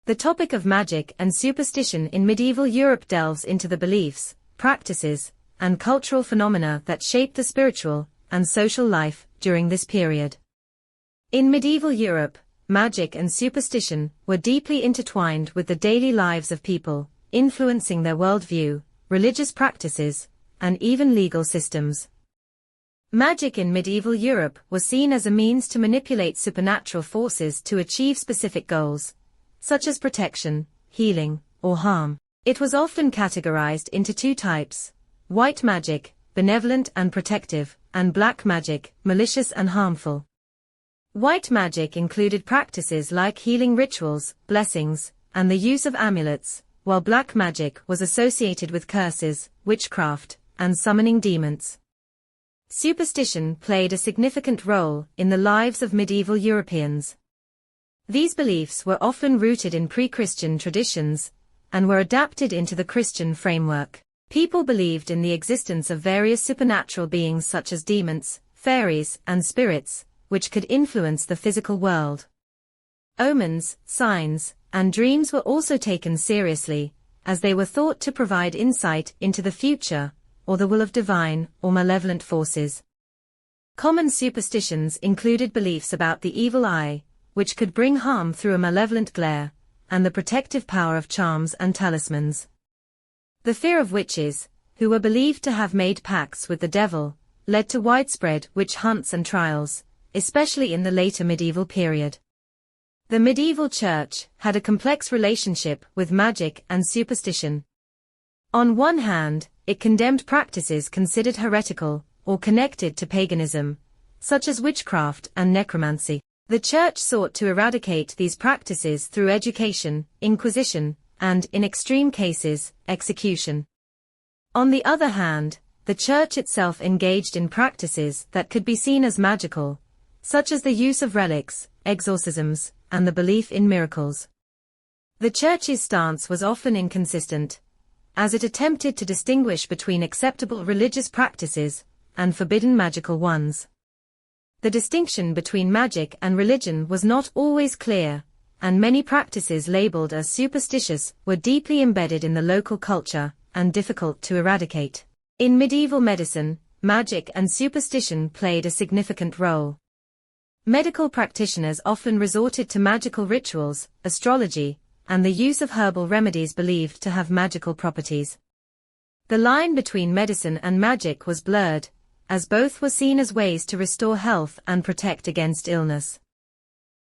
The topic of magic and superstition in medieval Europe delves into the beliefs, practices, and cultural phenomena that shaped the spiritual and social life during this period. In medieval Europe, magic and superstition were deeply intertwined with the daily lives of people, influencing their worldview, religious practices, and even legal systems. Magic in medieval Europe was seen as a means to manipulate supernatural forces to achieve specific goals, such as protection, healing, or harm. It was often categorized into two types: white magic, benevolent and protective, and black magic, malicious and harmful. White magic included practices like healing rituals, blessings, and the use of amulets, while black magic was associated with curses, witchcraft, and summoning demons. Superstition played a significant role in the lives of medieval Europeans. These beliefs were often rooted in pre-Christian traditions and were adapted into the Christian framework. People believed in the existence of various supernatural beings such as demons, fairies, and spirits, which could influence the physical world. Omens, signs, and dreams were also taken seriously, as they were thought to provide insight into the future, or the will of divine or malevolent forces. Common superstitions included beliefs about the evil eye, which could bring harm through a malevolent glare, and the protective power of charms and talismans. The fear of witches, who were believed to have made pacts with the devil, led to widespread witch hunts and trials, especially in the later medieval period. The medieval church had a complex relationship with magic and superstition. On one hand, it condemned practices considered heretical or connected to paganism, such as witchcraft and necromancy. The church sought to eradicate these practices through education, inquisition, and, in extreme cases, execution. On the other hand, the church itself engaged in practices that could be seen as magical, such as the use of relics, exorcisms, and the belief in miracles. The church's stance was often inconsistent, as it attempted to distinguish between acceptable religious practices and forbidden magical ones. The distinction between magic and religion was not always clear, and many practices labeled as superstitious were deeply embedded in the local culture and difficult to eradicate. In medieval medicine, magic and superstition played a significant role. Medical practitioners often resorted to magical rituals, astrology, and the use of herbal remedies believed to have magical properties. The line between medicine and magic was blurred, as both were seen as ways to restore health and protect against illness.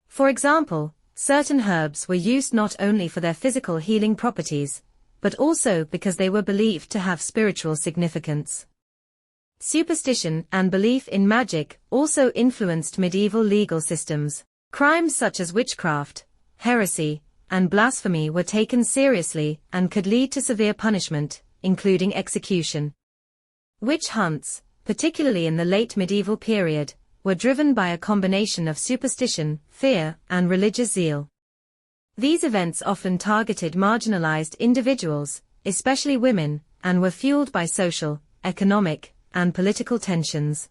For example, certain herbs were used not only for their physical healing properties, but also because they were believed to have spiritual significance. Superstition and belief in magic also influenced medieval legal systems. Crimes such as witchcraft, heresy, and blasphemy were taken seriously and could lead to severe punishment, including execution. Witch hunts, particularly in the late medieval period, were driven by a combination of superstition, fear, and religious zeal. These events often targeted marginalized individuals, especially women, and were fueled by social, economic, and political tensions.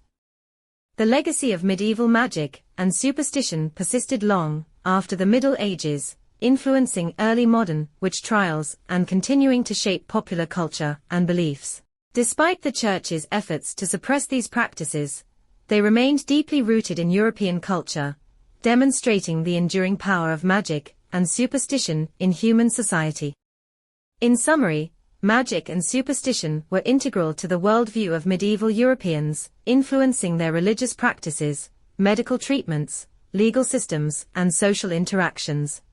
The legacy of medieval magic and superstition persisted long after the Middle Ages, influencing early modern witch trials and continuing to shape popular culture and beliefs. Despite the Church's efforts to suppress these practices, they remained deeply rooted in European culture, demonstrating the enduring power of magic and superstition in human society. In summary, magic and superstition were integral to the worldview of medieval Europeans, influencing their religious practices, medical treatments, legal systems, and social interactions.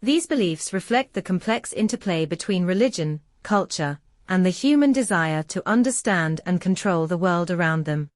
These beliefs reflect the complex interplay between religion, culture, and the human desire to understand and control the world around them.